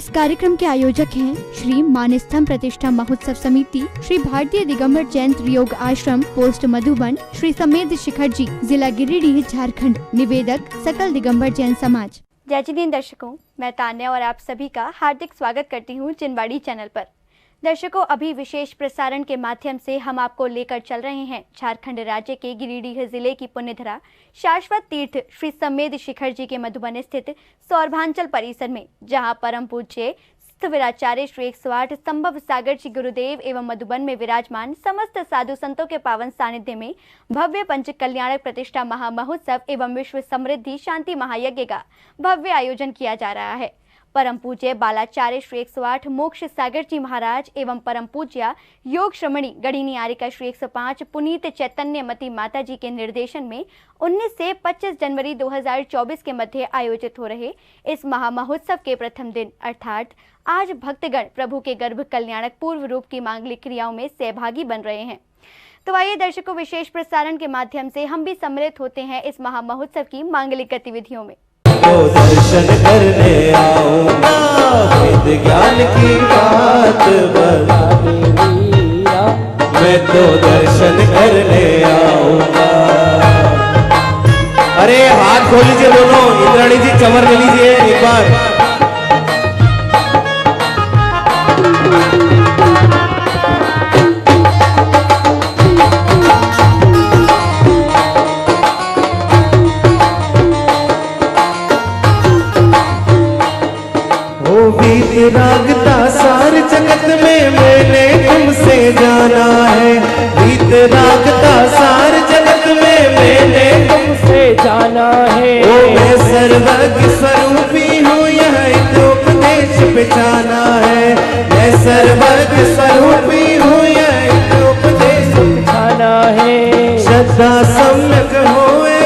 इस कार्यक्रम के आयोजक हैं श्री मानस्तंभ प्रतिष्ठा महोत्सव समिति, श्री भारतीय दिगंबर जैन योग आश्रम पोस्ट मधुबन, श्री समेत शिखर जी, जिला गिरिडीह, झारखंड। निवेदक सकल दिगंबर जैन समाज। जय जिनेंद्र दर्शकों, मैं तान्या और आप सभी का हार्दिक स्वागत करती हूँ जिनवाड़ी चैनल पर। दर्शकों, अभी विशेष प्रसारण के माध्यम से हम आपको लेकर चल रहे हैं झारखंड राज्य के गिरिडीह जिले की पुण्यधरा शाश्वत तीर्थ श्री समेत शिखर जी के मधुबन स्थित सौरभांचल परिसर में, जहां परम पूज्य विराचार्य श्री 108 संभव सागर जी गुरुदेव एवं मधुबन में विराजमान समस्त साधु संतों के पावन सानिध्य में भव्य पंच कल्याणक प्रतिष्ठा महामहोत्सव एवं विश्व समृद्धि शांति महायज्ञ का भव्य आयोजन किया जा रहा है। परम पूज्य बालाचार्य श्री 108 मोक्ष सागर जी महाराज एवं परम पूज्य योग श्रमणी गढ़ीनी आरिका श्री 105 पुनीत चैतन्यमती माता जी के निर्देशन में 19 से 25 जनवरी 2024 के मध्य आयोजित हो रहे इस महामहोत्सव के प्रथम दिन अर्थात आज भक्तगण प्रभु के गर्भ कल्याणक पूर्व रूप की मांगलिक क्रियाओं में सहभागी बन रहे हैं। तो आइए दर्शकों, विशेष प्रसारण के माध्यम से हम भी सम्मिलित होते हैं इस महामहोत्सव की मांगलिक गतिविधियों में। तो दर्शन करने आऊंगा, वेद ज्ञान की बात बता देना, मैं तो दर्शन करने आऊंगा। अरे हाथ खोल लीजिए दोनों, इंद्राणी जी चमर ले लीजिए एक बार। रागता सार जगत में मैंने तुमसे जाना है, गीत रागता सार जगत में मैंने तुमसे जाना है। ओ मैं सर्वज्ञ स्वरूपी हूँ, यह उपदेश पहचाना है। मैं सर्वज्ञ स्वरूपी हूँ, यह उपदेश पहचाना है। श्रद्धा सम्यक होए,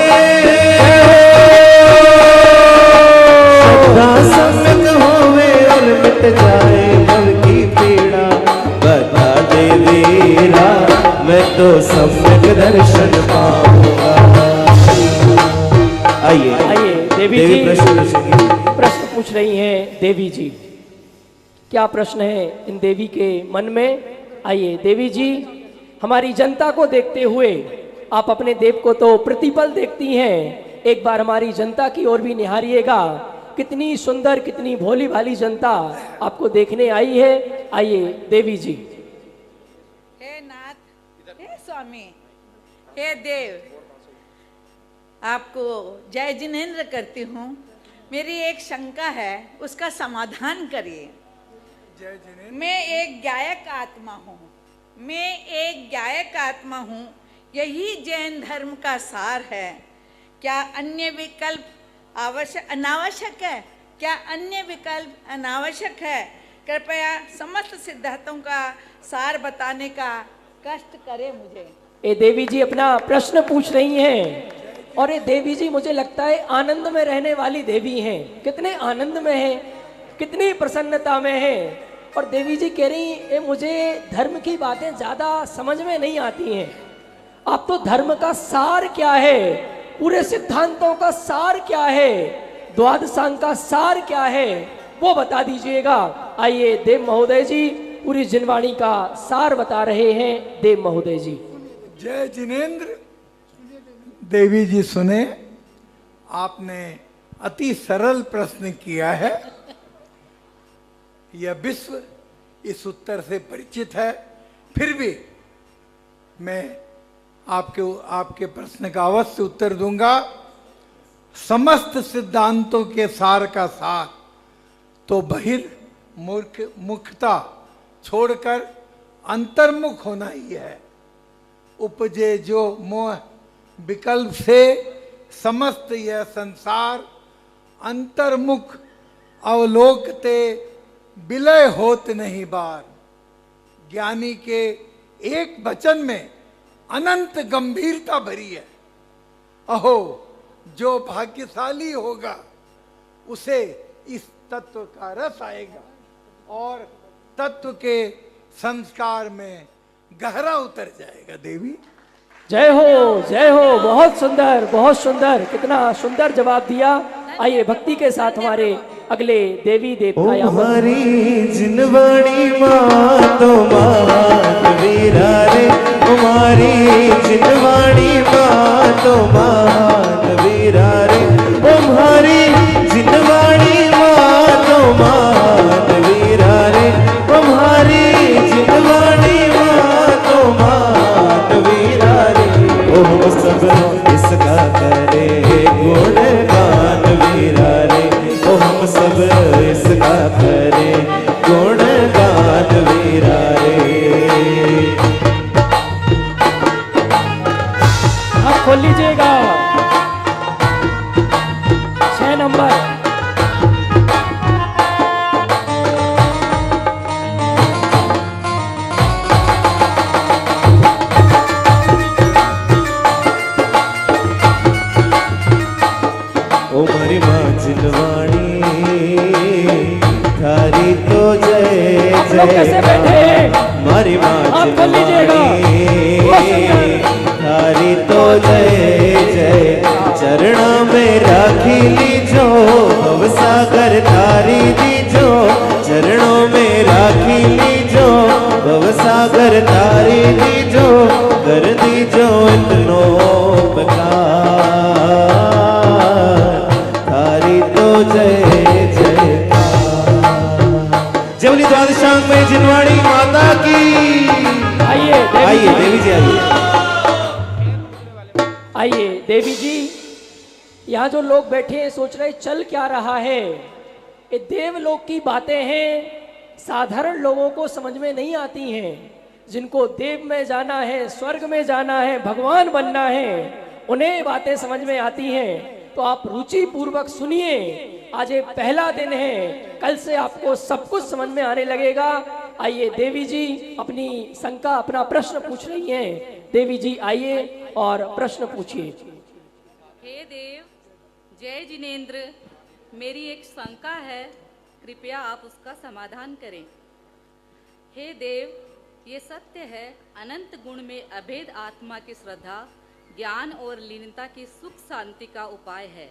श्रद्धा सम्यक होवे और मिट जाए मन की पीड़ा, बता दे वीरा, मैं तो सम्यक दर्शन पाऊंगा। आइए देवी जी प्रश्न पूछ रही हैं। देवी जी, क्या प्रश्न है इन देवी के मन में? आइए देवी जी, हमारी जनता को देखते हुए आप अपने देव को तो प्रतिपल देखती हैं, एक बार हमारी जनता की ओर भी निहारिएगा। कितनी सुंदर, कितनी भोली भाली जनता आपको देखने आई है। आइए देवी जी। हे नाथ, हे स्वामी, हे देव, आपको जय जिनेंद्र करती हूँ। मेरी एक शंका है, उसका समाधान करिए। जय जिनेंद्र। मैं एक गायक आत्मा हूँ, मैं एक गायक आत्मा हूँ। यही जैन धर्म का सार है। क्या अन्य विकल्प अनावश्यक है? क्या अन्य विकल्प अनावश्यक है? कृपया समस्त सिद्धांतों का सार बताने का कष्ट करें मुझे। ये देवी जी अपना प्रश्न पूछ रही हैं, और ये देवी जी मुझे लगता है आनंद में रहने वाली देवी हैं। कितने आनंद में हैं, कितनी प्रसन्नता में हैं। और देवी जी कह रही है मुझे धर्म की बातें ज्यादा समझ में नहीं आती हैं। आप तो धर्म का सार क्या है, पूरे सिद्धांतों का सार क्या है, द्वादशांग का सार क्या है, वो बता दीजिएगा। आइए देव महोदय जी पूरी जिनवाणी का सार बता रहे हैं। देव महोदय जी। जय जिनेंद्र। देवी जी सुने, आपने अति सरल प्रश्न किया है। यह विश्व इस उत्तर से परिचित है, फिर भी मैं आपके प्रश्न का अवश्य उत्तर दूंगा। समस्त सिद्धांतों के सार का सार तो बहिर्मुखता छोड़कर अंतर्मुख होना ही है। उपजे जो मोह विकल्प से समस्त यह संसार, अंतर्मुख अवलोकते विलय होत नहीं बार। ज्ञानी के एक वचन में अनंत गंभीरता भरी है। अहो, जो भाग्यशाली होगा उसे इस तत्व का रस आएगा और तत्व के संस्कार में गहरा उतर जाएगा। देवी जय हो, जय हो। बहुत सुंदर, बहुत सुंदर, कितना सुंदर जवाब दिया। आइए भक्ति के साथ हमारे अगले देवी देवता यहाँ पर। हमारी जिनवाणी माँ तो मान वीरा रे, हमारी जिनवाणी माँ तो मान वीरा रे, हमारी जिनवाणी माँ तो मान वीरा रे, हमारी जिनवाणी माँ तो मान वीरा रे। ओ सब इसका करे गुणगान वीरा रे, ओ हम सब इसका करे गुणगान वीरा रे। आप खोल लीजिएगा 6 नंबर। ओ मरी माँ जिनवाणी थारी तो जय आप लोग कैसे जय, बैठे हैं? मारी माँ आप खोल लीजिएगा। जिनवाणी थारी तो जय जय, चरणों में राखी लीजो भवसागर तारी दीजो, चरणों में राखी लीजो भवसागर तारी दीजो, कर दीजो इतनो उपकार, तारी तो जय जयकार। जवली द्वादशांग में जिनवाणी माता की। आइए देवी जी आइए। आइए देवी जी, यहाँ जो लोग बैठे हैं सोच रहे चल क्या रहा है। ये देवलोक की बातें हैं, साधारण लोगों को समझ में नहीं आती हैं। जिनको देव में जाना है, स्वर्ग में जाना है, भगवान बनना है, उन्हें बातें समझ में आती हैं। तो आप रुचि पूर्वक सुनिए, आज ये पहला दिन है, कल से आपको सब कुछ समझ में आने लगेगा। आइए देवी जी अपनी शंका, अपना प्रश्न पूछ रही हैं। देवी जी आइए और प्रश्न पूछिए। हे देव, जय जिनेंद्र, मेरी एक शंका है, कृपया आप उसका समाधान करें। हे देव, ये सत्य है, अनंत गुण में अभेद आत्मा की श्रद्धा, ज्ञान और लीनता की सुख शांति का उपाय है,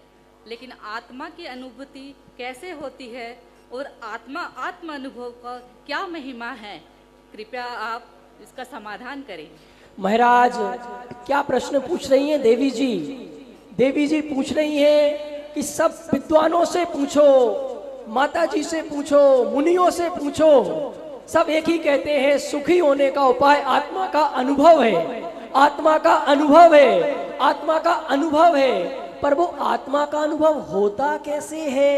लेकिन आत्मा की अनुभूति कैसे होती है और आत्म अनुभव का क्या महिमा है? कृपया आप इसका समाधान करें। महाराज क्या प्रश्न पूछ रही हैं देवी जी? देवी जी पूछ रही हैं कि सब विद्वानों से पूछो, माता जी से पूछो, मुनियों से पूछो, सब एक ही कहते हैं सुखी होने का उपाय आत्मा का अनुभव है, आत्मा का अनुभव है, आत्मा का अनुभव है। पर वो आत्मा का अनुभव होता कैसे है,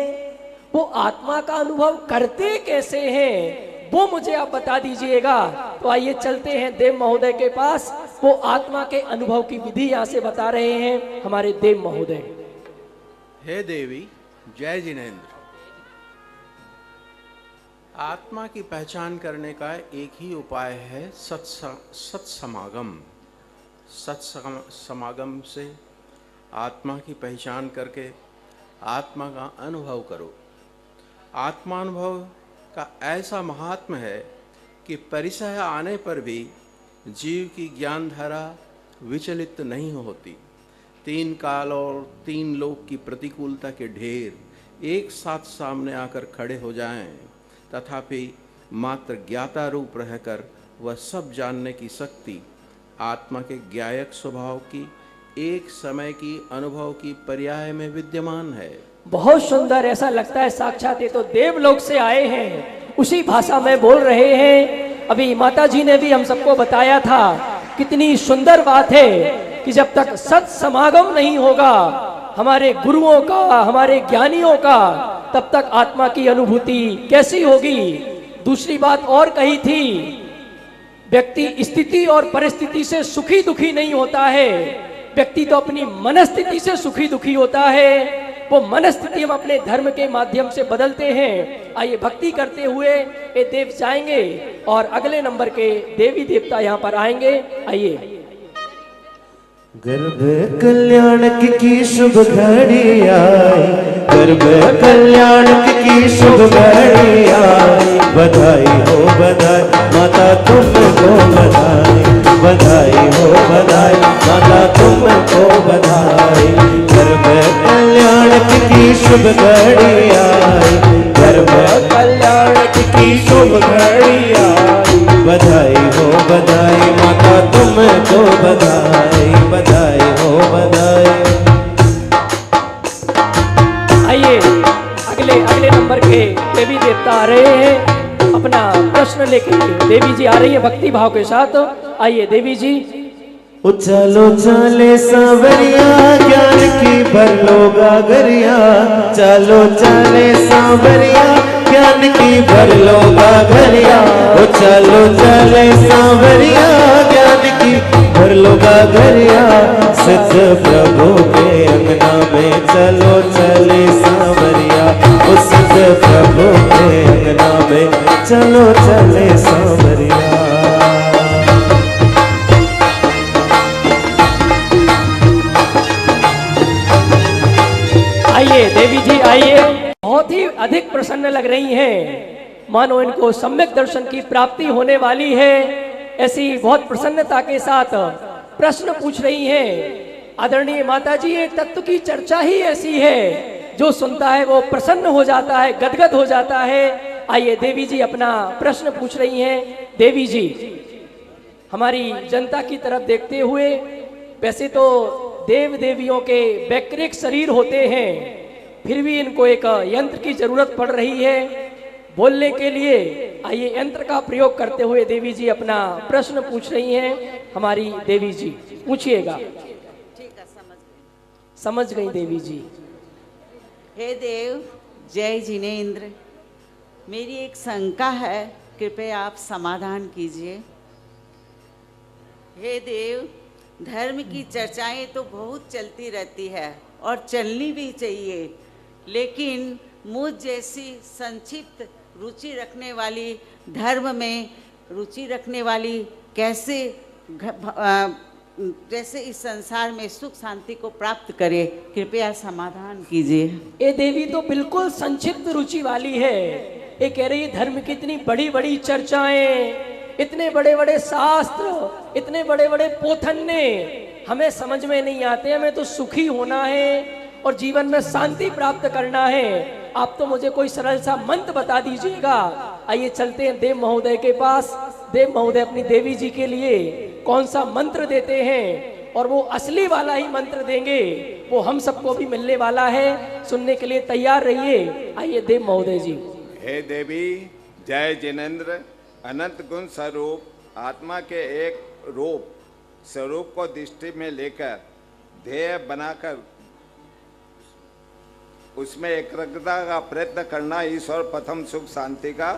वो आत्मा का अनुभव करते कैसे हैं, वो मुझे आप बता दीजिएगा। तो आइए चलते हैं देव महोदय के पास, वो आत्मा के अनुभव की विधि यहाँ से बता रहे हैं हमारे देव महोदय। हे देवी, जय जिनेंद्र। आत्मा की पहचान करने का एक ही उपाय है सत्समागम। सत्समागम से आत्मा की पहचान करके आत्मा का अनुभव करो। आत्मानुभव का ऐसा महात्म है कि परिसह आने पर भी जीव की ज्ञान धारा विचलित नहीं होती। 3 काल और 3 लोक की प्रतिकूलता के ढेर एक साथ सामने आकर खड़े हो जाएं, तथापि मात्र ज्ञाता रूप रहकर वह सब जानने की शक्ति आत्मा के ज्ञायक स्वभाव की एक समय की अनुभव की पर्याय में विद्यमान है। बहुत सुंदर, ऐसा लगता है साक्षात ये तो देवलोक से आए हैं, उसी भाषा में बोल रहे हैं। अभी माता जी ने भी हम सबको बताया था, कितनी सुंदर बात है कि जब तक सत समागम नहीं होगा हमारे गुरुओं का, हमारे ज्ञानियों का, तब तक आत्मा की अनुभूति कैसी होगी। दूसरी बात और कही थी, व्यक्ति स्थिति और परिस्थिति से सुखी दुखी नहीं होता है, व्यक्ति तो अपनी मनस्थिति से सुखी दुखी होता है। वो मनस्थिति हम अपने धर्म के माध्यम से बदलते हैं। आइए भक्ति करते हुए ये देव जाएंगे और अगले नंबर के देवी देवता यहाँ पर आएंगे। आइए। गर्भ कल्याण की शुभ घड़ी आई, गर्भ कल्याण की शुभ घड़ी आई, बधाई हो बधाई माता तुमको बधाई, बधाई हो बधाई माता तुमको बधाई। गर्भ कल्याण की शुभ घड़ी आई, धर्म कल्याण की शुभ घड़ी आई। बधाई हो बधाई माता तुमको बधाई, बधाई हो बधाई। आइए अगले नंबर के देवी देवता आ रहे हैं अपना प्रश्न लेके। देवी जी आ रही है भक्ति भाव के साथ। आइए देवी जी। उछलो चले सांवरिया ज्ञान की भर लो गागरिया, चलो चले सांवरिया ज्ञान की भर लो गागरिया। उछलो चले सांवरिया ज्ञान की भर लो गागरिया, सिद्ध प्रभु के अंगना में चलो चले सांवरिया। उस सिद्ध प्रभु के अंगना में चलो चले सांवरिया। आइए देवी जी आइए। बहुत ही अधिक प्रसन्न लग रही हैं, मानो इनको सम्यक दर्शन की प्राप्ति होने वाली है। ऐसी बहुत प्रसन्नता के साथ प्रश्न पूछ रही हैं। आदरणीय माता जी, ये तत्व की चर्चा ही ऐसी है, जो सुनता है वो प्रसन्न हो जाता है, गदगद हो जाता है। आइए देवी जी अपना प्रश्न पूछ रही हैं। देवी जी, हमारी जनता की तरफ देखते हुए, वैसे तो देव देवियों के वैकृतिक शरीर होते हैं, फिर भी इनको एक यंत्र की जरूरत पड़ रही है बोलने के लिए। आइए यंत्र का प्रयोग करते हुए देवी जी अपना प्रश्न पूछ रही हैं। हमारी देवी जी पूछिएगा। ठीक है, समझ गई देवी जी। हे देव जय जिनेंद्र, मेरी एक शंका है, कृपया आप समाधान कीजिए। हे देव, धर्म की चर्चाएं तो बहुत चलती रहती है और चलनी भी चाहिए, लेकिन मुझ जैसी संक्षिप्त रुचि रखने वाली, धर्म में रुचि रखने वाली कैसे जैसे इस संसार में सुख शांति को प्राप्त करे, कृपया समाधान कीजिए। ये देवी तो बिल्कुल संक्षिप्त रुचि वाली है। ये कह रही धर्म की इतनी बड़ी बड़ी चर्चाएं, इतने बड़े बड़े शास्त्र, इतने बड़े बड़े पोथन्ने हमें समझ में नहीं आते। हमें तो सुखी होना है और जीवन में शांति प्राप्त करना है। आप तो मुझे कोई सरल सा मंत्र बता दीजिएगा। आइए चलते हैं देव महोदय के पास। देव महोदय अपनी देवी जी के लिए कौन सा मंत्र देते हैं, और वो असली वाला ही मंत्र देंगे, वो हम सबको भी मिलने वाला है। सुनने के लिए तैयार रहिए। आइए देव महोदय जी। हे देवी जय जिनेंद्र, अनंत गुण स्वरूप आत्मा के एक रूप स्वरूप को दृष्टि में लेकर ध्येय बनाकर उसमें एकाग्रता का प्रयत्न करना ईश्वर प्रथम सुख शांति का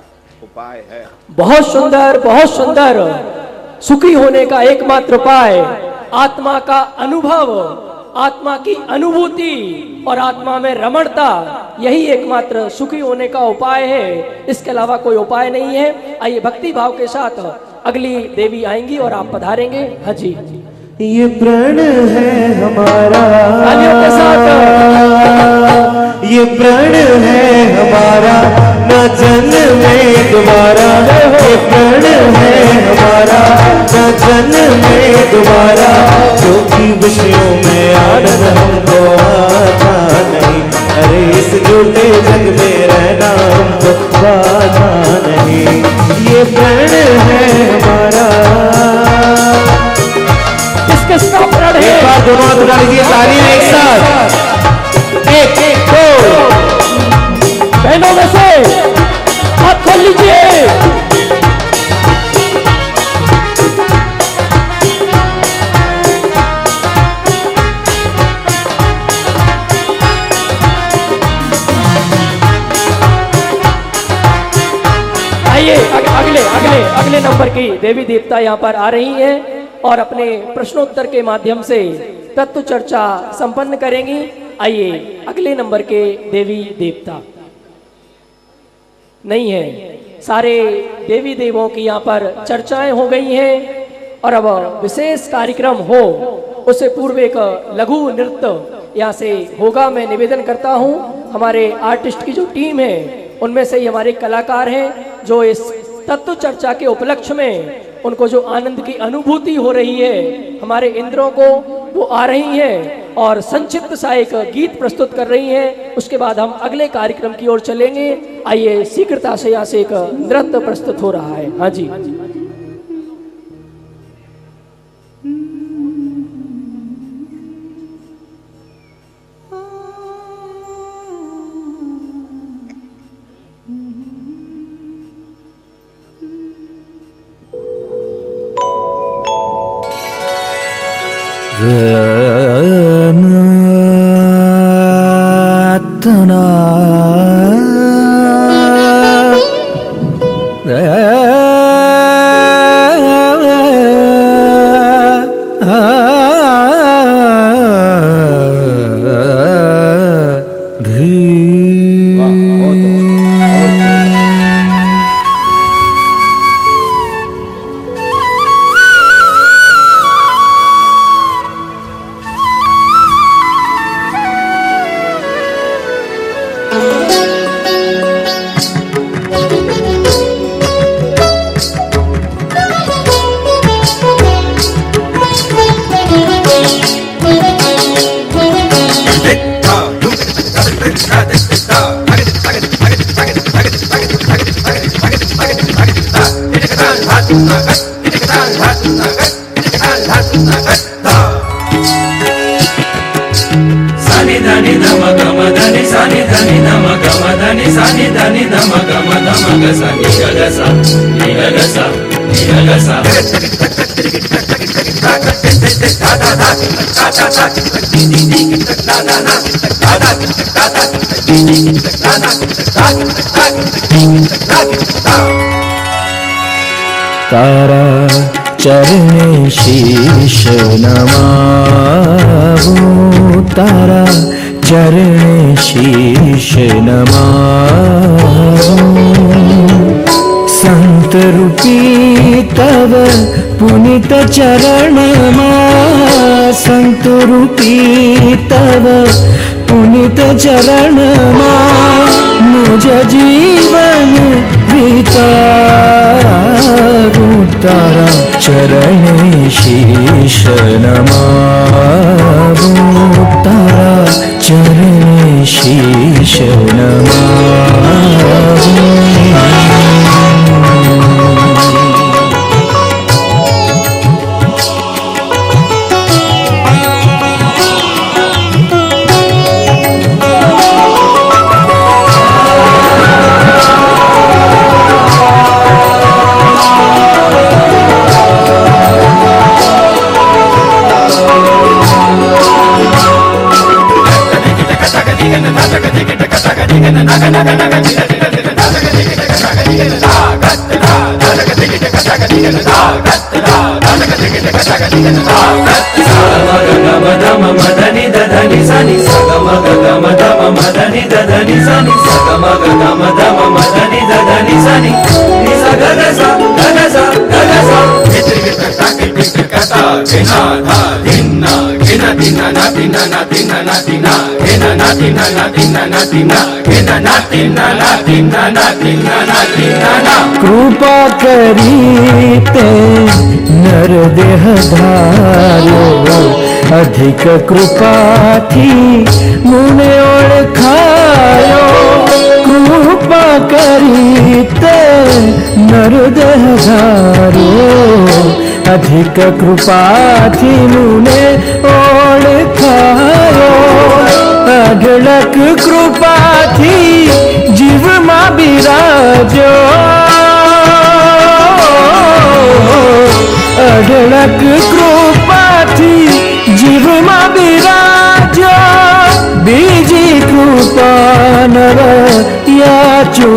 उपाय है। बहुत सुंदर, बहुत सुंदर। सुखी होने का एकमात्र उपाय आत्मा का अनुभव, आत्मा की अनुभूति और आत्मा में रमणता, यही एकमात्र सुखी होने का उपाय है। इसके अलावा कोई उपाय नहीं है। आइए भक्ति भाव के साथ अगली देवी आएंगी और आप पधारेंगे। हाँ जी। ये प्राण है हमारा, तालियों के साथ। ये प्राण है हमारा, न जन्मे दोबारा। ये प्राण है हमारा, न जन्मे दोबारा। क्योंकि विषयों में आनंद हमको आता नहीं, अरे इस झूठे जग में रहना हमको बाधा नहीं। ये प्राण है हमारा। किसका प्रण है? एक बार दोनों हाथ उठा लीजिए, तालियां एक साथ। एक एक दो। बहनों में से हाथ खोल लीजिए। आइए अगले नंबर की देवी देवता यहाँ पर आ रही हैं और अपने प्रश्नोत्तर के माध्यम से तत्व चर्चा संपन्न करेंगी। आइए अगले नंबर के देवी देवता नहीं है, सारे देवी देवों की यहाँ पर चर्चाएं हो गई हैं और अब विशेष कार्यक्रम हो उससे पूर्व एक लघु नृत्य यहाँ से होगा। मैं निवेदन करता हूँ हमारे आर्टिस्ट की जो टीम है उनमें से ही हमारे कलाकार हैं जो इस तत्व चर्चा के उपलक्ष्य में उनको जो आनंद की अनुभूति हो रही है, हमारे इंद्रों को वो आ रही है और संक्षिप्त सा एक गीत प्रस्तुत कर रही हैं। उसके बाद हम अगले कार्यक्रम की ओर चलेंगे। आइए, शीघ्रता से यहाँ से एक नृत्य प्रस्तुत हो रहा है। हाँ जी, तारा चरणे शीश नमावो, तारा चरणे शीश नमावो। संत रूपी तव पुनित चरण मां, संत रूपी तव पुनित चरण मां, मुझ जीवन बिताऊं। तारा चरणे शीश नमावो, तारा चरणे शीश नमावो। कृपा करीते नर देह धारो, अधिक कृपा थी मुने ओळखायो। कृपा करीते नर देह धारो, अधिक कृपा थी मुने ओळखायो। अढळक कृपा थी जीव मा बिराजो, अढळक कृपा थी जीव मा बिराजो। बीजी कृपा नर याचू,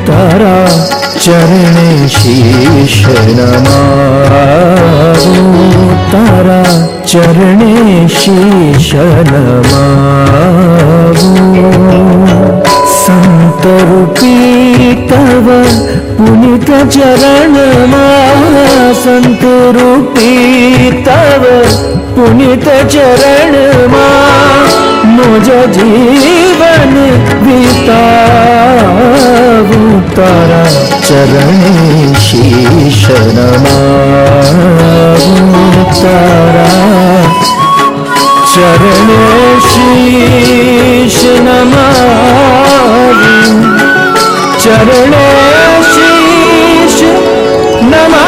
तारा चरणे शीश नमावो, तारा चरणे शीश नमावो। संत रूपी तव पुनित चरण मां, संत रूपी तव पुनित चरण मां, मुझ जीवन बिताऊं। तारा चरणे शीश नमावो, तारा हमारी चरणों शीश नमा।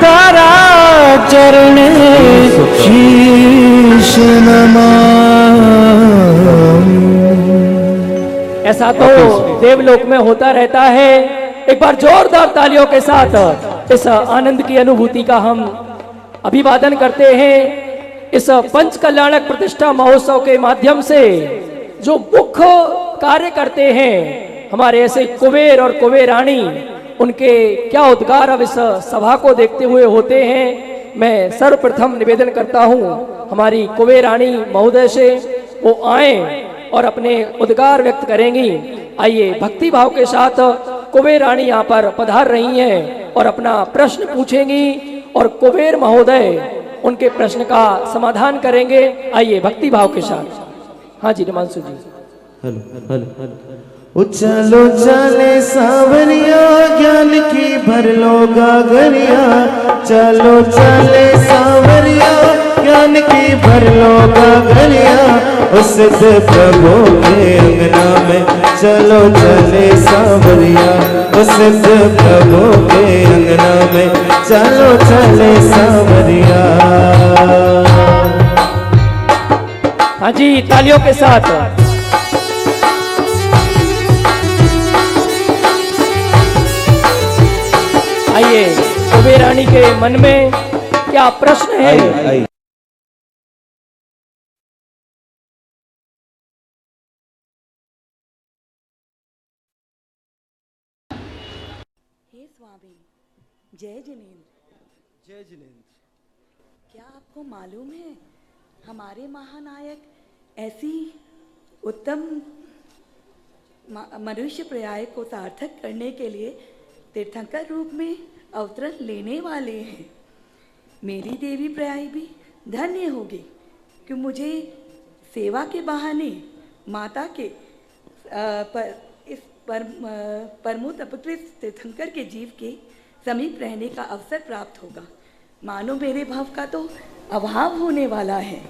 तारा चरण शीश नमा। ऐसा तो देवलोक में होता रहता है। एक बार जोरदार तालियों के साथ इस आनंद की अनुभूति का हम अभिवादन करते हैं। इस पंच कल्याणक प्रतिष्ठा महोत्सव के माध्यम से जो मुख्य कार्य करते हैं हमारे ऐसे कुबेर और कुबेरानी, उनके क्या उद्गार अब इस सभा को देखते हुए होते हैं। मैं सर्वप्रथम निवेदन करता हूं हमारी कुबेरानी महोदय से, वो आए और अपने उद्गार व्यक्त करेंगी। आइए भक्ति भाव के साथ कुबेर रानी यहाँ पर पधार रही हैं और अपना प्रश्न पूछेंगी और कुबेर महोदय उनके प्रश्न का समाधान करेंगे। आइए भक्ति भाव के साथ। हाँ जी हिमांशु जी। चलो चले सावरिया ज्ञान की भर लो गागरिया। चलो चले सावरिया ज्ञान की भर लो गागरिया। उस प्रभु के अंगना में चलो चले सावरिया। उस प्रभु के अंगना में चलो चले सावरिया। हाँ जी तालियों के साथ। आइए कुबेर रानी के मन में क्या प्रश्न है? हे स्वामी, जय जिनेंद्र। जय जिनेंद्र। क्या आपको मालूम है हमारे महानायक ऐसी उत्तम मनुष्य पर्याय को सार्थक करने के लिए तीर्थंकर रूप में अवतरण लेने वाले हैं। मेरी देवी पर्याय भी धन्य होगी कि मुझे सेवा के बहाने माता के इस परमोत अपकृत तीर्थंकर के जीव के समीप रहने का अवसर प्राप्त होगा। मानो मेरे भाव का तो अभाव होने वाला है।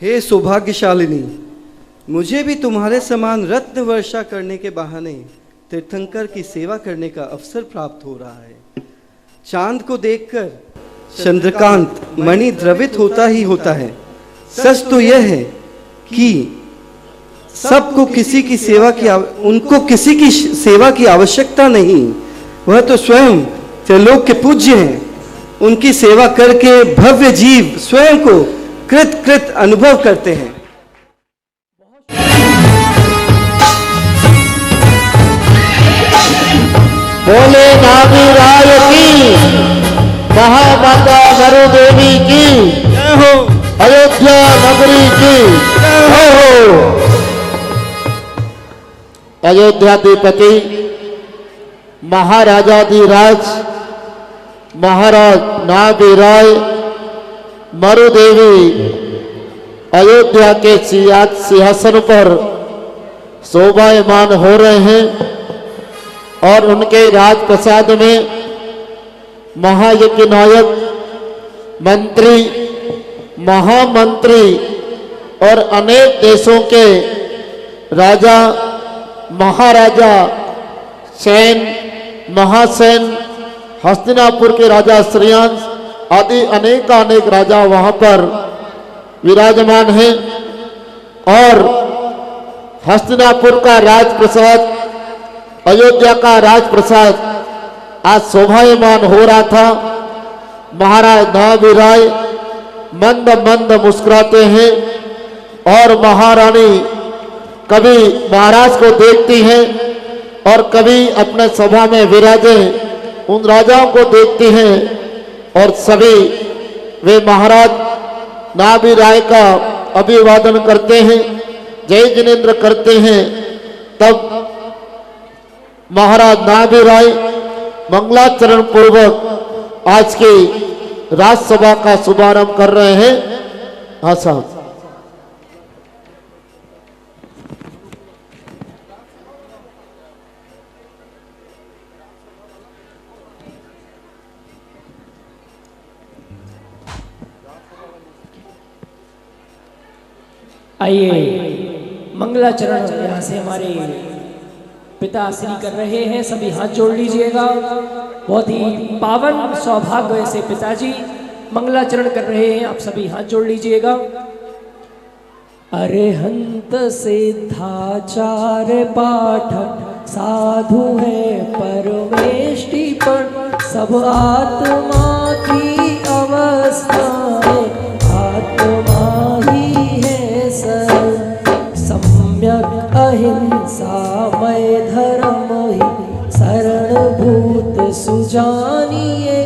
हे सौभाग्यशालिनी, मुझे भी तुम्हारे समान रत्न वर्षा करने के बहाने तीर्थंकर की सेवा करने का अवसर प्राप्त हो रहा है। चांद को देखकर चंद्रकांत मणि द्रवित होता ही होता है। सच तो यह है कि सबको किसी की सेवा की उनको किसी की सेवा की आवश्यकता नहीं। वह तो स्वयं त्रिलोक के पूज्य हैं। उनकी सेवा करके भव्य जीव स्वयं को कृत अनुभव करते हैं। बोले नागराज की, महामाता मरु देवी की जय हो। अयोध्या नगरी की जय हो। अयोध्याधिपति महाराजाधिराज महाराज नागराज मरु देवी अयोध्या के सिंहासन पर शोभायमान हो रहे हैं और उनके राजप्रसाद में महायज्ञ नायक, मंत्री, महामंत्री और अनेक देशों के राजा, महाराजा, सैन, महासैन, हस्तिनापुर के राजा श्रेयांश आदि अनेक राजा वहां पर विराजमान हैं और हस्तिनापुर का राजप्रसाद, अयोध्या का राजप्रसाद आज शोभायमान हो रहा था। महाराज नाभिराय मंद मंद मुस्कुराते हैं और महारानी कभी महाराज को देखती हैं और कभी अपने सभा में विराजे उन राजाओं को देखती हैं और सभी वे महाराज नाभिराय का अभिवादन करते हैं, जय जिनेंद्र करते हैं। तब महाराज नाभिराय मंगलाचरण पूर्वक आज की राजसभा का शुभारंभ कर रहे हैं। हाँ साहब। आइए मंगलाचरण यहाँ से हमारे पिता श्री कर रहे हैं, सभी हाथ जोड़ लीजिएगा। बहुत ही पावन सौभाग्य से पिताजी मंगलाचरण कर रहे हैं, आप सभी हाथ जोड़ लीजिएगा। अरिहंत सिद्धाचार पाठक साधु है परमेष्टिपण, सब आत्मा की अवस्था है, आत्मा ही है सम्यक अहिंसा मय धर्म ही शरणभूत सुजानिए,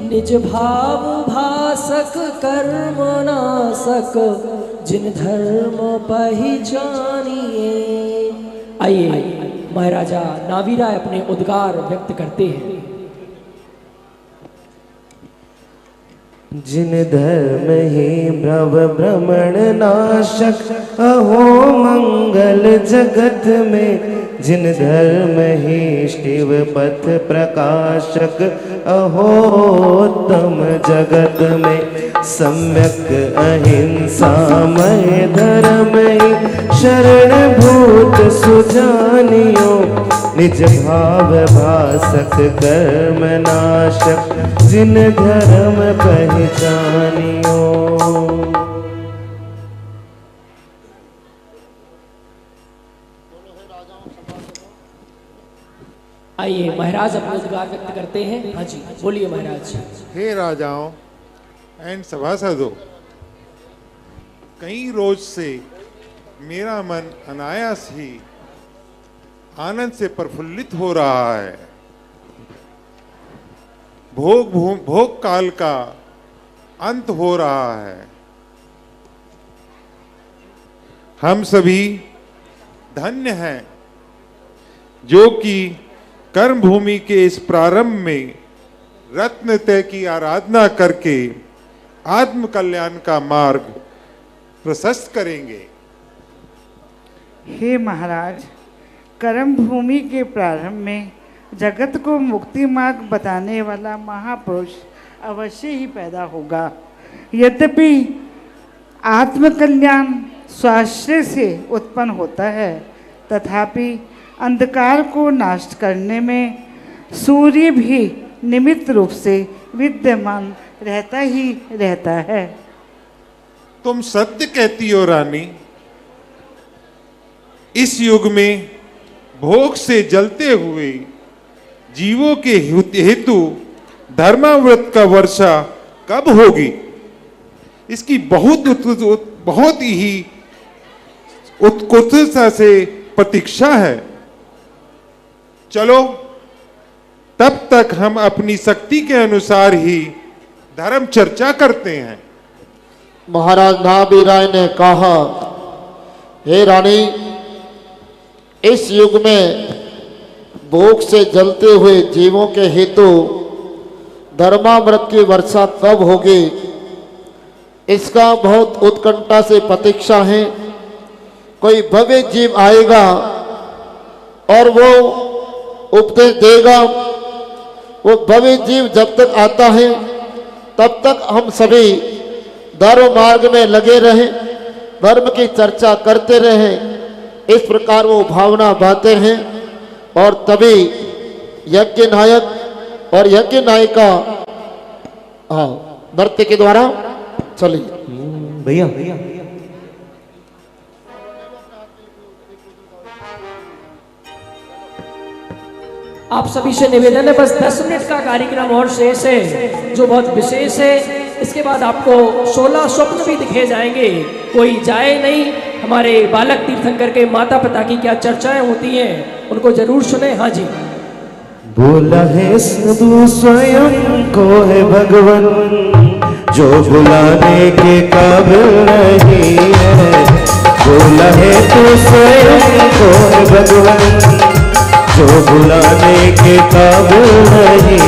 निज भाव भासक कर्म नासक जिन धर्म पहचानिए। आइए महाराजा नावीराय अपने उद्गार व्यक्त करते हैं। जिन धर्म ही भ्रव भ्रमण नाशक, अहो मंगल जगत में, जिन धर्म ही शिव पथ प्रकाशक, अहो उत्तम जगत में, सम्यक अहिंसा मय धर्म ही शरणभूत सुजानियो, निज भाव भासक कर्म नाशक जिन धर्म पहचानियो। आइए महाराज अपने उद्गार व्यक्त करते हैं। हाँ जी बोलिए महाराज। हे राजाओं एंड सभासदों, कई रोज से मेरा मन अनायास ही आनंद से प्रफुल्लित हो रहा है। भोग काल का अंत हो रहा है। हम सभी धन्य हैं जो कि कर्म भूमि के इस प्रारंभ में रत्न तय की आराधना करके आत्म कल्याण का मार्ग प्रशस्त करेंगे। हे महाराज, कर्म भूमि के प्रारंभ में जगत को मुक्ति मार्ग बताने वाला महापुरुष अवश्य ही पैदा होगा। यद्यपि आत्मकल्याण स्वाश्रय से उत्पन्न होता है, तथापि अंधकार को नाश करने में सूर्य भी निमित्त रूप से विद्यमान रहता ही रहता है। तुम सत्य कहती हो रानी। इस युग में भोग से जलते हुए जीवों के हेतु धर्माव्रत का वर्षा कब होगी, इसकी बहुत ही उत्कृष्टता से प्रतीक्षा है। चलो तब तक हम अपनी शक्ति के अनुसार ही धर्म चर्चा करते हैं। महाराज नावीराय ने कहा, हे रानी, इस युग में भोग से जलते हुए जीवों के हेतु धर्मामृत की वर्षा कब होगी, इसका बहुत उत्कंठा से प्रतीक्षा है। कोई भव्य जीव आएगा और वो उपदेश देगा। वो भव्य जीव जब तक आता है तब तक हम सभी धर्म मार्ग में लगे रहें, धर्म की चर्चा करते रहें। इस प्रकार वो भावना बाते हैं और तभी यज्ञ नायक और यज्ञ नायिका नृत्य के द्वारा चलिए। भैया आप सभी से निवेदन है, बस 10 मिनट का कार्यक्रम और शेष है जो बहुत विशेष है। इसके बाद आपको 16 स्वप्न भी दिखे जाएंगे। कोई जाए नहीं। हमारे बालक तीर्थंकर के माता पिता की क्या चर्चाएं होती हैं उनको जरूर सुने। हाँ जी। बोला है साधु स्वयं को है भगवान, जो बुलाने के काबिल नहीं है। बोला है तू स्वयं को है भगवान, जो बुलाने के काबिल नहीं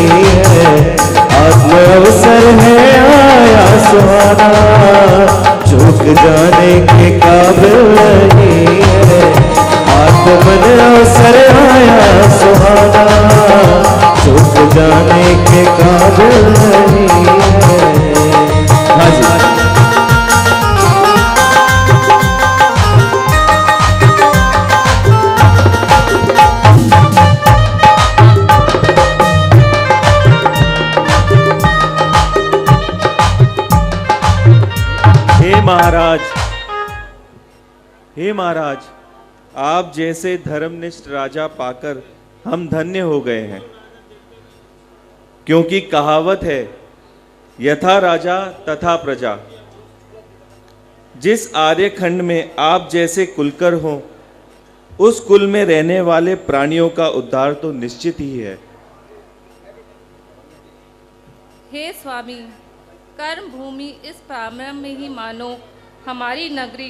है। आत्म अवसर है आया सुहाना, चूक जाने के काबिल नहीं है। आत्मन अवसर आया सुहाना, चूक जाने के काबिल नहीं है। हाँ जी। महाराज, हे महाराज, आप जैसे धर्मनिष्ठ राजा पाकर हम धन्य हो गए हैं, क्योंकि कहावत है यथा राजा तथा प्रजा। जिस आर्यखंड में आप जैसे कुलकर हों, उस कुल में रहने वाले प्राणियों का उद्धार तो निश्चित ही है। हे स्वामी, कर्म भूमि इस प्रारंभ में ही मानो हमारी नगरी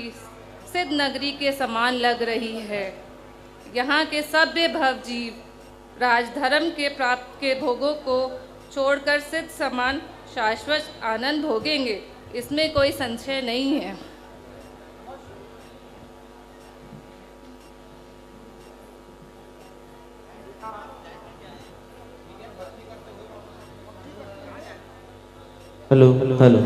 सिद्ध नगरी के समान लग रही है। यहाँ के सभ्य भव जीव राजधर्म के प्राप्त के भोगों को छोड़कर सिद्ध समान शाश्वत आनंद भोगेंगे, इसमें कोई संशय नहीं है। Hello hello.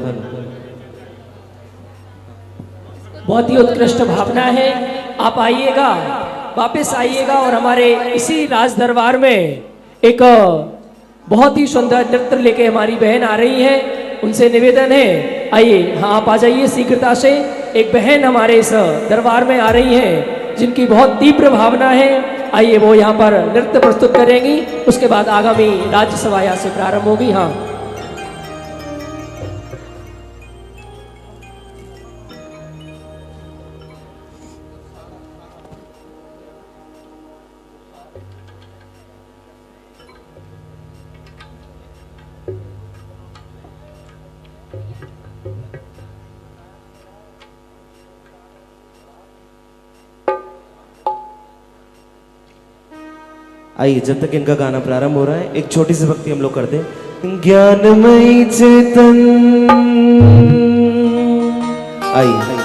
बहुत ही उत्कृष्ट भावना है। आप आइएगा, वापस आइएगा और हमारे इसी राज दरबार में एक बहुत ही सुंदर नृत्य लेके हमारी बहन आ रही है। उनसे निवेदन है, आइए, हाँ आप आ जाइए शीघ्रता से। एक बहन हमारे इस दरबार में आ रही हैं जिनकी बहुत तीव्र भावना है। आइए, वो यहाँ पर नृत्य प्रस्तुत करेंगी। उसके बाद आगामी राज्यसभा यहाँ से प्रारंभ होगी। हाँ, आइए, जब तक इनका गाना प्रारंभ हो रहा है, एक छोटी सी भक्ति हम लोग कर दें। ज्ञानमयी चेतन, आइए।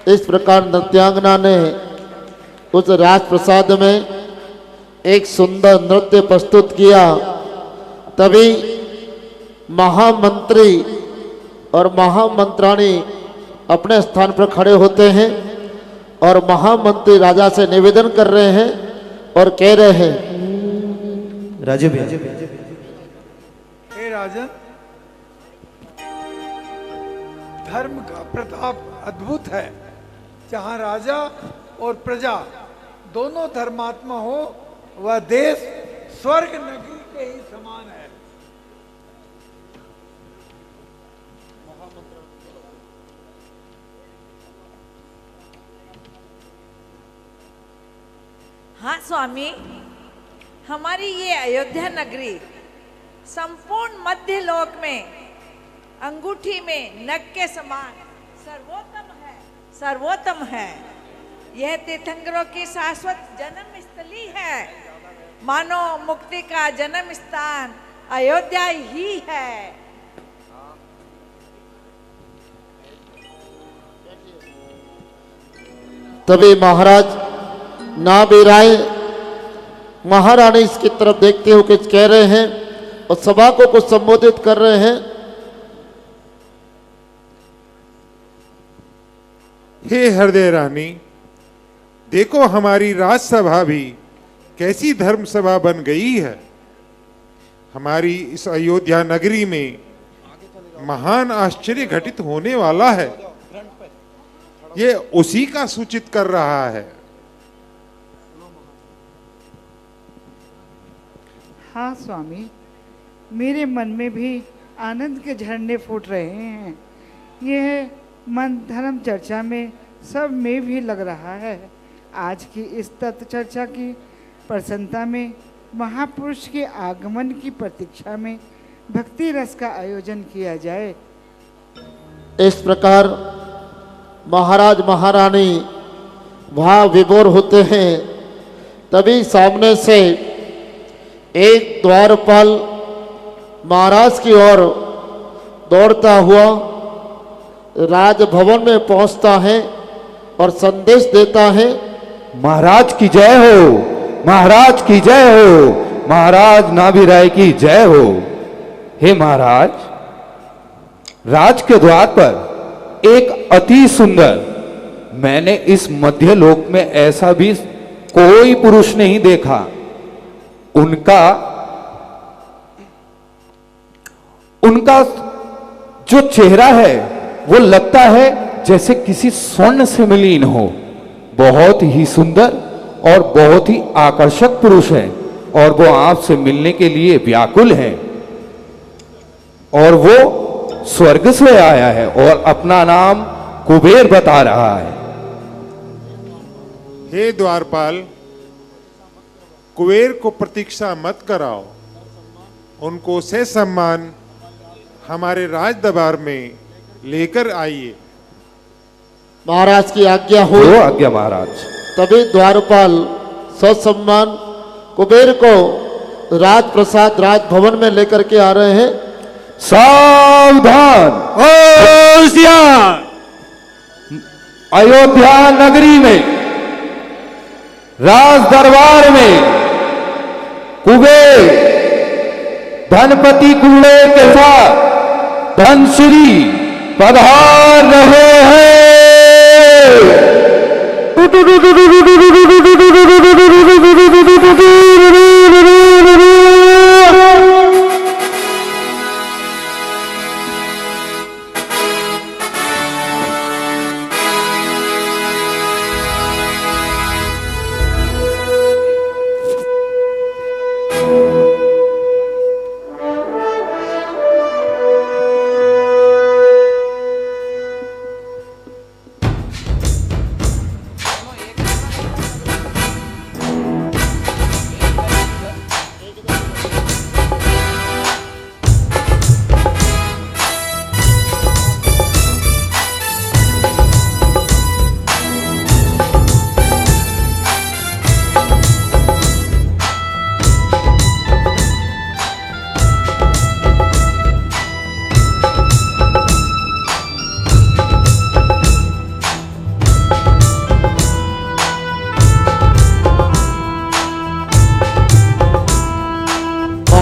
इस प्रकार नृत्यांगना ने उस राज प्रसाद में एक सुंदर नृत्य प्रस्तुत किया। तभी महामंत्री और महामंत्राणी अपने स्थान पर खड़े होते हैं और महामंत्री राजा से निवेदन कर रहे हैं और कह रहे हैं, राजे भैया, हे राजन, धर्म का प्रताप अद्भुत है। जहां राजा और प्रजा दोनों धर्मात्मा हो, वह देश स्वर्ग नगरी के ही समान है। हाँ स्वामी, हमारी ये अयोध्या नगरी संपूर्ण मध्य लोक में अंगूठी में नग के समान सर्वोत्तम है। यह तीर्थंकरों की शाश्वत जन्म स्थली है। मानो मुक्ति का जन्म स्थान अयोध्या ही है। तभी महाराज नाबिराए महारानी इसकी तरफ देखते हुए कुछ कह रहे हैं और सभा को कुछ संबोधित कर रहे हैं। हे हृदय रानी, देखो हमारी राजसभा भी कैसी धर्म सभा बन गई है। हमारी इस अयोध्या नगरी में महान आश्चर्य घटित होने वाला है। ये उसी का सूचित कर रहा है। हाँ स्वामी, मेरे मन में भी आनंद के झरने फूट रहे हैं। यह मन धर्म चर्चा में सब में भी लग रहा है। आज की इस तत्व चर्चा की प्रसन्नता में महापुरुष के आगमन की प्रतीक्षा में भक्ति रस का आयोजन किया जाए। इस प्रकार महाराज महारानी भाव विभोर होते हैं। तभी सामने से एक द्वारपाल महाराज की ओर दौड़ता हुआ राजभवन में पहुंचता है और संदेश देता है, महाराज की जय हो, महाराज की जय हो, महाराज नाभिराय की जय हो। हे महाराज, राज के द्वार पर एक अति सुंदर, मैंने इस मध्य लोक में ऐसा भी कोई पुरुष नहीं देखा। उनका जो चेहरा है वो लगता है जैसे किसी स्वर्ण से मलिन हो। बहुत ही सुंदर और बहुत ही आकर्षक पुरुष है और वो आपसे मिलने के लिए व्याकुल है। और वो स्वर्ग से आया है और अपना नाम कुबेर बता रहा है। हे द्वारपाल, कुबेर को प्रतीक्षा मत कराओ। उनको से सम्मान हमारे राज दरबार में लेकर आइए। महाराज की आज्ञा हो। आज्ञा महाराज। तभी द्वारपाल ससम्मान कुबेर को राज प्रसाद राजभवन में लेकर के आ रहे हैं। सावधान, होशियार। अयोध्या नगरी में राज दरबार में कुबेर धनपति कुल्ले के साथ धनश्री पधार रहे हैं।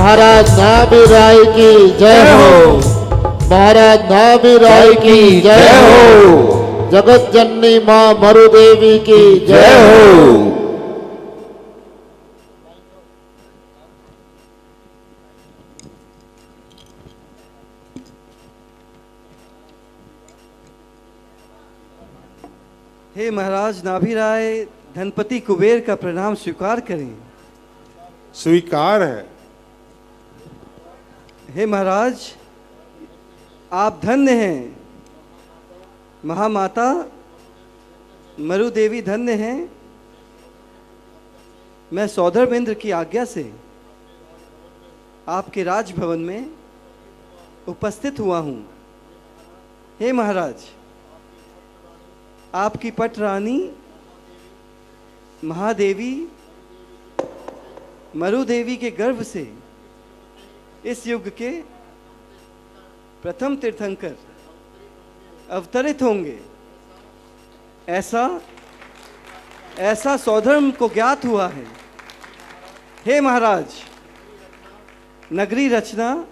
महाराज नाभि राय की जय हो। महाराज नाभि राय की जय हो। जगत जननी माँ मरु देवी की जय हो। हे महाराज नाभि राय, धनपति कुबेर का प्रणाम स्वीकार करें। स्वीकार है। हे महाराज, आप धन्य हैं। महामाता मरु देवी धन्य हैं। मैं सौधर्मेंद्र की आज्ञा से आपके राजभवन में उपस्थित हुआ हूं। हे महाराज, आपकी पट रानी महादेवी मरु देवी के गर्भ से इस युग के प्रथम तीर्थंकर अवतरित होंगे, ऐसा सौधर्म को ज्ञात हुआ है। हे महाराज, नगरी रचना,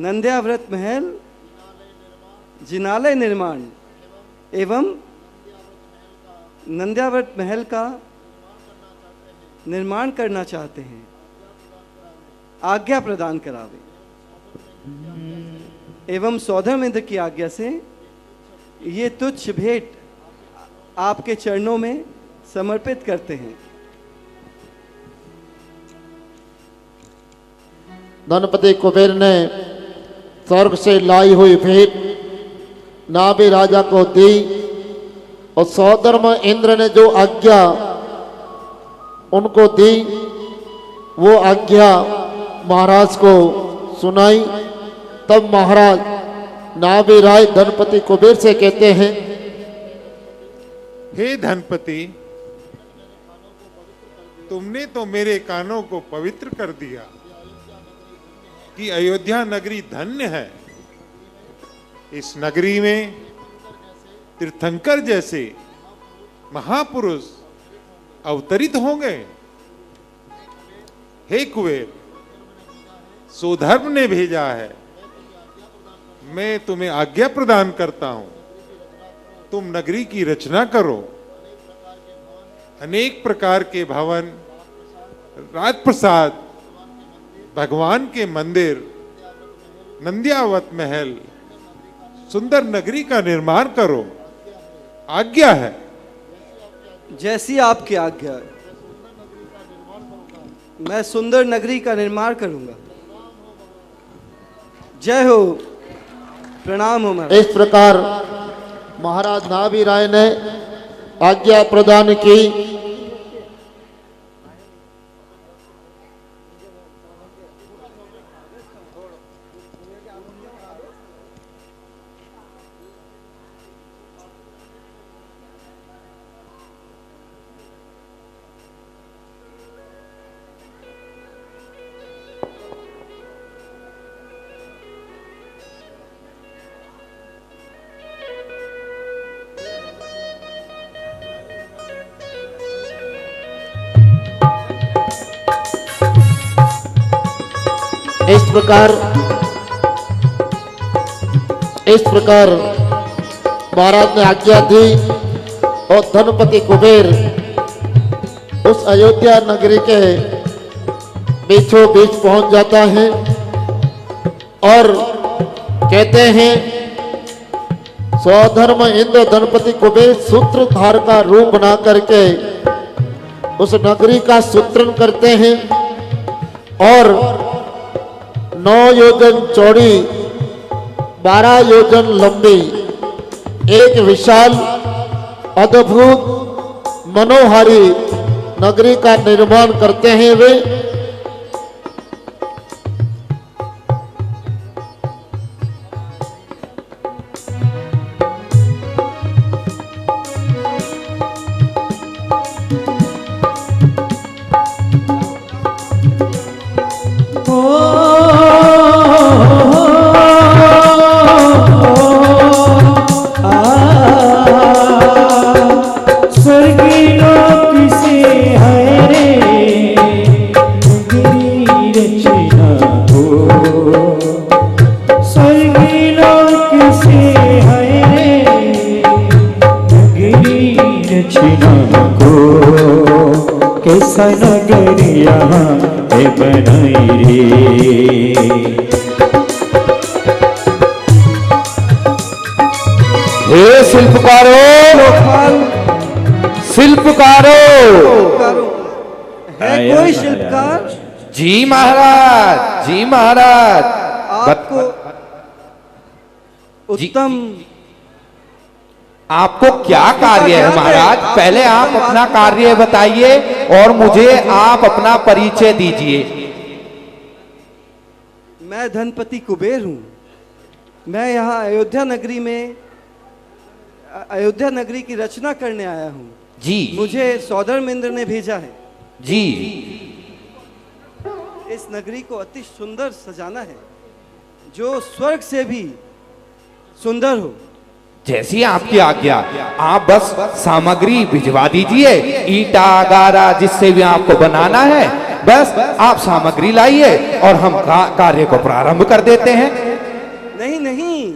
नंद्याव्रत महल, जिनालय निर्माण एवं नंद्याव्रत महल का निर्माण करना चाहते हैं। आज्ञा प्रदान करावे। एवं सौधर्मेंद्र की आज्ञा से ये तुच्छ भेंट आपके चरणों में समर्पित करते हैं। धनपति कुबेर ने स्वर्ग से लाई हुई भेंट नाभि राजा को दी और सौधर्म इंद्र ने जो आज्ञा उनको दी, वो आज्ञा महाराज को सुनाई। तब महाराज नाभि राय धनपति कुबेर से कहते हैं, हे धनपति, तुमने तो मेरे कानों को पवित्र कर दिया कि अयोध्या नगरी धन्य है। इस नगरी में तीर्थंकर जैसे महापुरुष अवतरित होंगे। हे कुबेर, सौधर्म ने भेजा है, मैं तुम्हें आज्ञा प्रदान करता हूं। तुम नगरी की रचना करो। अनेक प्रकार के भवन, राजप्रसाद, भगवान के मंदिर, नंद्यावत महल, सुंदर नगरी का निर्माण करो। आज्ञा है। जैसी आपकी आज्ञा, मैं सुंदर नगरी का निर्माण करूंगा। जय हो, प्रणाम हो महाराज। इस प्रकार महाराज नाभि राय ने आज्ञा प्रदान की। इस प्रकार महाराज ने आज्ञा दी और धनपति कुबेर उस अयोध्या नगरी के बीचों बीच पहुंच जाता है और कहते हैं, स्वधर्म इंद्र धनपति कुबेर सूत्रधार का रूप बना करके उस नगरी का सूत्रण करते हैं और 9 योजन चौड़ी 12 योजन लंबी एक विशाल अद्भुत मनोहारी नगरी का निर्माण करते हैं वे। गिरी कैसा नगरिया है बनाई रे। हे शिल्पकारों, शिल्पकारों, है कोई शिल्पकार? जी महाराज, जी महाराज। आपको उत्तम, आपको क्या कार्य है महाराज? पहले आप अपना कार्य बताइए और मुझे आप अपना परिचय दीजिए। मैं धनपति कुबेर हूँ। मैं यहाँ अयोध्या नगरी में अयोध्या नगरी की रचना करने आया हूँ। जी। मुझे सौधर्मेंद्र ने भेजा है। जी। इस नगरी को अति सुंदर सजाना है, जो स्वर्ग से भी सुंदर हो। जैसी आपकी आज्ञा। आप बस सामग्री भिजवा दीजिए, ईटा गारा जिससे भी आपको बनाना है, बस आप सामग्री लाइए और हम कार्य को प्रारंभ कर देते हैं। नहीं नहीं,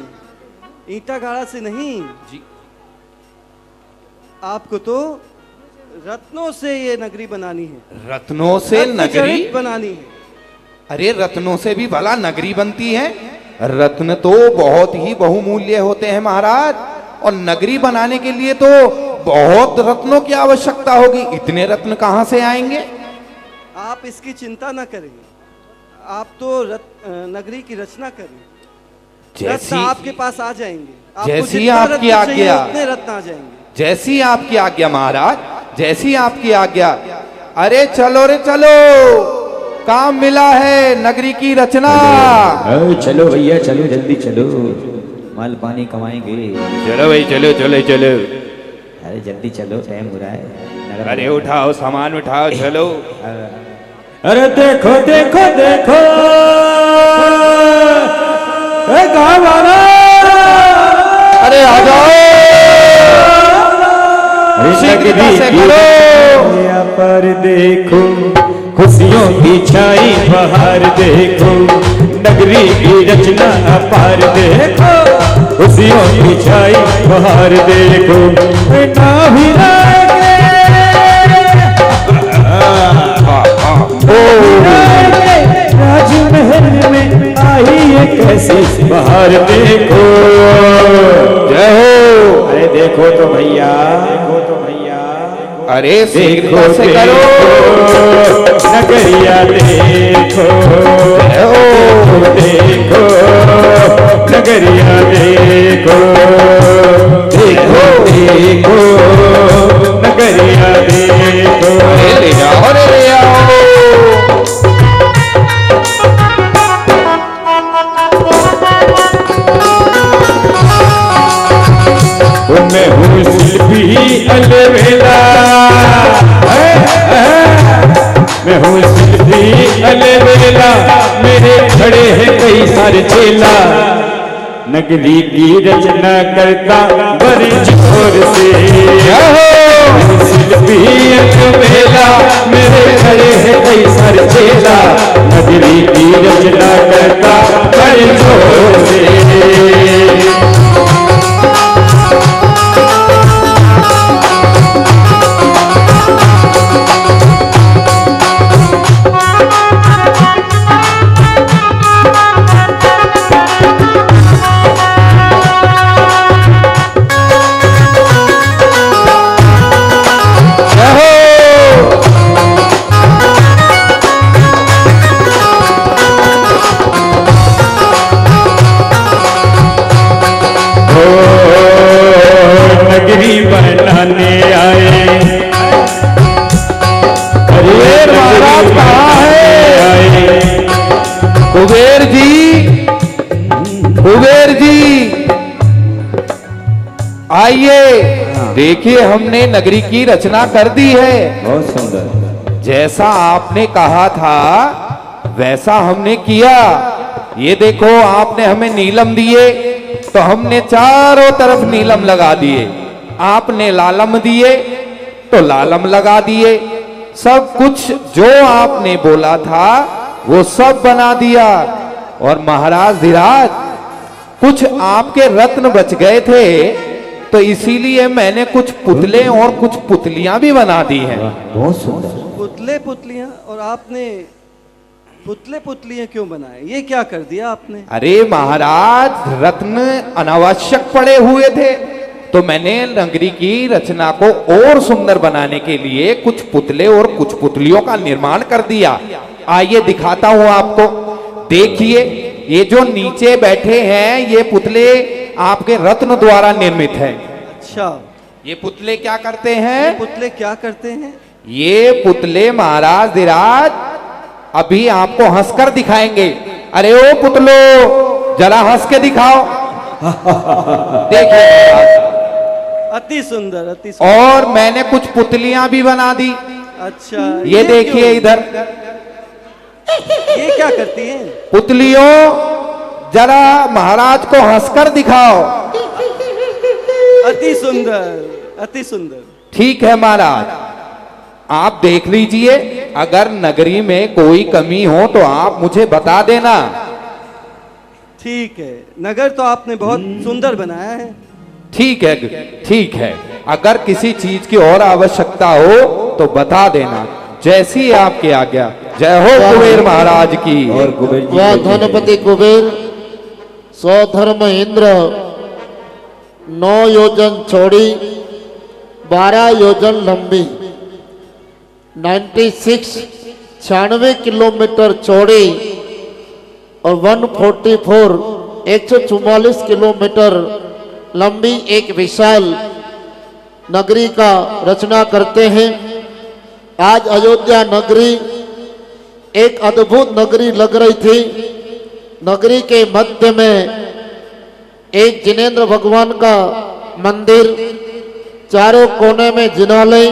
ईटा गारा से नहीं जी, आपको तो रत्नों से ये नगरी बनानी है। रत्नों से नगरी बनानी है? अरे रत्नों से भी भला नगरी बनती है? रत्न तो बहुत ही बहुमूल्य होते हैं महाराज, और नगरी बनाने के लिए तो बहुत रत्नों की आवश्यकता होगी। इतने रत्न कहां से आएंगे? आप इसकी चिंता न करें, आप तो नगरी की रचना करें, रत्न आपके पास आ जाएंगे। जैसी आपकी आज्ञा, उतने रत्न आ जाएंगे। जैसी आपकी आज्ञा महाराज, जैसी आपकी आज्ञा। अरे चलो रे चलो, काम मिला है, नगरी की रचना। चलो भैया चलो, जल्दी चलो, माल पानी कमाएंगे। चलो भाई चलो चलो चलो। अरे जल्दी चलो, टाइम हो रहा है। अरे उठाओ सामान उठाओ, चलो। अरे देखो देखो देखो, गाँव वाला, अरे आ जाओ, पर देखो खुशियों की छाई बहार, देखो नगरी की रचना अपार, देखो खुशियों की छाई बहार, देखो ना भी राजमहल में आई है कैसी बहार, देखो जय हो। अरे देखो तो भैया, देखो तो भैया, अरे देखो से करो नगरिया, देखो देखो नगरिया, देखो देखो देखो नगरिया, देखो। ले जाओ रे ले आओ। मैं हूँ शिल्पी अलवेला, मैं हूँ शिल्पी अलवेला, मेरे खड़े हैं कई सारे चेला, नगरी की रचना करता बड़े जोर से। शिल्पी अलवेला, मेरे खड़े हैं कई सारे चेला, नगरी की रचना करता बड़े जोर से। नगरी बनाने आए, अरे महाराज कहाँ है? कुबेर जी, कुबेर जी आइए, देखिए हमने नगरी की रचना कर दी है। बहुत सुंदर, जैसा आपने कहा था वैसा हमने किया। ये देखो आपने हमें नीलम दिए तो हमने चारों तरफ नीलम लगा दिए, आपने लालम दिए तो लालम लगा दिए, सब कुछ जो आपने बोला था वो सब बना दिया। और महाराज धीराज, कुछ आपके रत्न बच गए थे तो इसीलिए मैंने कुछ पुतले और कुछ पुतलियां भी बना दी हैं। बहुत सुंदर। पुतले पुतलियां, और आपने पुतले पुतलियां क्यों बनाए? ये क्या कर दिया आपने? अरे महाराज, रत्न अनावश्यक पड़े हुए थे, तो मैंने नगरी की रचना को और सुंदर बनाने के लिए कुछ पुतले और कुछ पुतलियों का निर्माण कर दिया। आइए दिखाता हूं आपको। देखिए, ये जो नीचे बैठे हैं ये पुतले आपके रत्न द्वारा निर्मित है। अच्छा, ये पुतले क्या करते हैं? ये पुतले क्या करते हैं? ये पुतले महाराज धीराज अभी आपको हंसकर दिखाएंगे। अरे ओ पुतलो, जरा हंस के दिखाओ। देखिए, अति सुंदर, अति सुंदर। और मैंने कुछ पुतलियां भी बना दी। अच्छा, ये देखिए इधर। ये क्या करती हैं? पुतलियों, जरा महाराज को हंसकर दिखाओ। अति सुंदर, अति सुंदर। ठीक है महाराज, आप देख लीजिए। अगर नगरी में कोई कमी हो तो आप मुझे बता देना। ठीक है, नगर तो आपने बहुत सुंदर बनाया है। ठीक है, ठीक है। अगर किसी चीज की और आवश्यकता हो तो बता देना, जैसी आपकी आज्ञा। जय हो कुबेर महाराज की। और वह धनपति कुबेर स्वधर्म इंद्र 9 योजन चौड़ी 12 योजन लंबी 96 किलोमीटर चौड़ी और 144 किलोमीटर लंबी एक विशाल नगरी का रचना करते हैं। आज अयोध्या नगरी एक अद्भुत नगरी लग रही थी। नगरी के मध्य में एक जिनेंद्र भगवान का मंदिर, चारों कोने में जिनालय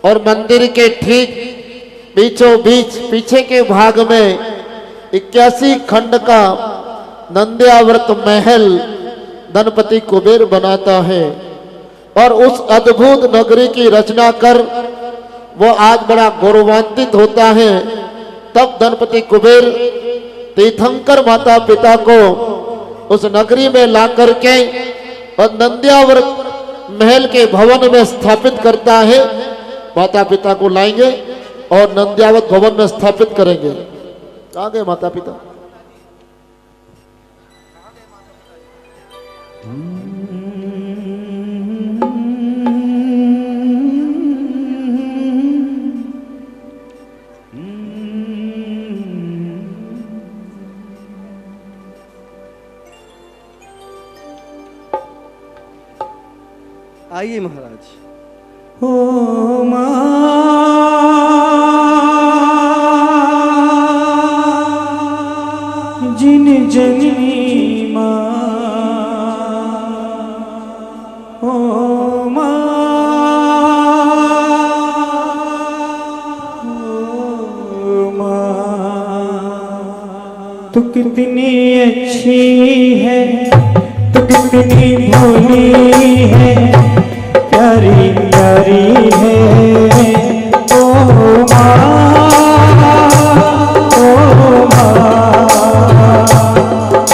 और मंदिर के ठीक बीचों बीच पीछे के भाग में 81 खंड का नंद्याव्रत महल धनपति कुबेर बनाता है। और उस अद्भुत नगरी की रचना कर वो आज बड़ा गौरवान्वित होता है। तब धनपति कुबेर तीर्थंकर माता पिता को उस नगरी में ला करके और नंद्याव्रत महल के भवन में स्थापित करता है। माता पिता को लाएंगे और नंद्याव्रत भवन में स्थापित करेंगे। कहाँ गए माता पिता? आइए महाराज। ओ माँ जिन जननी माँ, ओ माँ, ओ माँ, तू कितनी अच्छी है, तू कितनी भोली है, प्यारी प्यारी है। ओ माँ, ओ माँ, ओ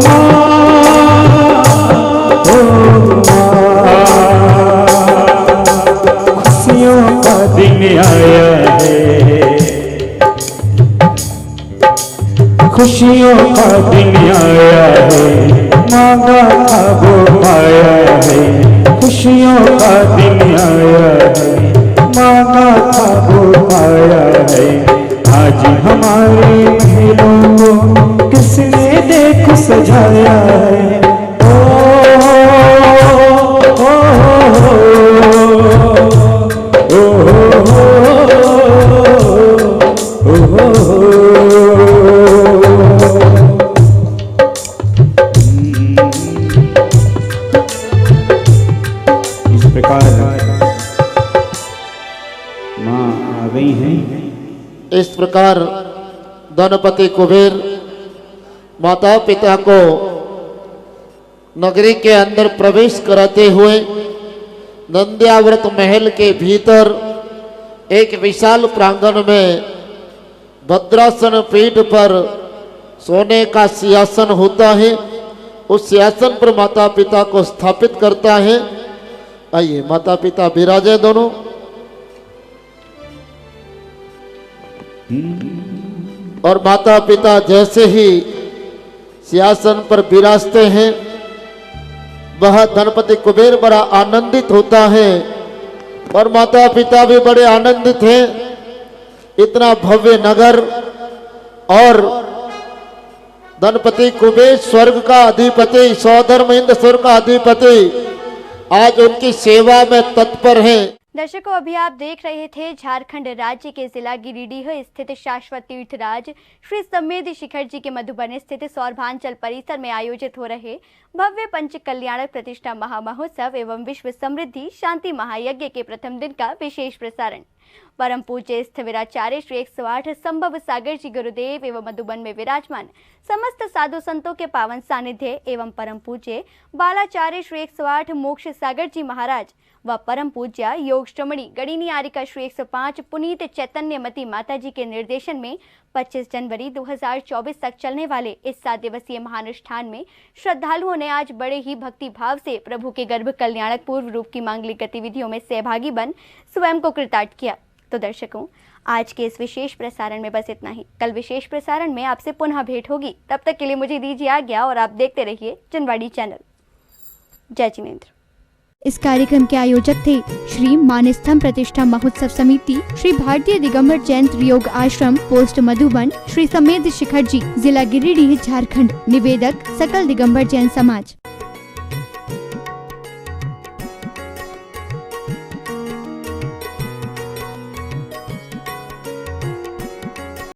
माँ, ओ माँ। खुशियों का दिन आया है, खुशियों का दिन आया है, मांगा था वो पाया है। खुशियों का दिन आया है, मांगा था वो पाया है। आज हमारे महलों को किसने देख सजाया है। ओ, ओ, ओ, ओ, इस प्रकार धनपति कुबेर माता पिता को नगरी के अंदर प्रवेश कराते हुए नंद्याव्रत महल के भीतर एक विशाल प्रांगण में भद्रासन पीठ पर सोने का सिंहासन होता है उस सिंहासन पर माता पिता को स्थापित करता है। आइए माता पिता विराजे दोनों। और माता पिता जैसे ही सिंहासन पर विराजते हैं, वह धनपति कुबेर बड़ा आनंदित होता है और माता पिता भी बड़े आनंदित हैं। इतना भव्य नगर और धनपति कुबेर स्वर्ग का अधिपति, सौधर्म इंद्र स्वर्ग का अधिपति आज उनकी सेवा में तत्पर हैं। दर्शकों, अभी आप देख रहे थे झारखंड राज्य के जिला गिरिडीह स्थित शाश्वत तीर्थराज श्री समेध शिखर जी के मधुबन स्थित सौरभांचल परिसर में आयोजित हो रहे भव्य पंच कल्याणक प्रतिष्ठा महामहोत्सव एवं विश्व समृद्धि शांति महायज्ञ के प्रथम दिन का विशेष प्रसारण। परम पूज्य स्थविराचार्य श्री 108 संभव सागर जी गुरुदेव एवं मधुबन में विराजमान समस्त साधु संतों के पावन सानिध्य एवं परम पूज्य बालाचार्य श्री 108 मोक्ष सागर जी महाराज व परम पूज्य योग श्रमणी गणिनी आरिका श्री 105 पुनीत चैतन्यमती माता जी के निर्देशन में 25 जनवरी 2024 तक चलने वाले इस 7 दिवसीय महानुष्ठान में श्रद्धालुओं ने आज बड़े ही भक्ति भाव से प्रभु के गर्भ कल्याणक पूर्व रूप की मांगलिक गतिविधियों में सहभागी बन स्वयं को कृतार्थ किया। तो दर्शकों, आज के इस विशेष प्रसारण में बस इतना ही। कल विशेष प्रसारण में आपसे पुनः भेंट होगी। तब तक के लिए मुझे दीजिए आज्ञा और आप देखते रहिए जनवाड़ी चैनल। जय जिनेंद्र। इस कार्यक्रम के आयोजक थे श्री मानस्तंभ प्रतिष्ठा महोत्सव समिति, श्री भारतीय दिगंबर जैन योग आश्रम, पोस्ट मधुबन, श्री समेध शिखर जी, जिला गिरिडीह, झारखंड। निवेदक सकल दिगंबर जैन समाज।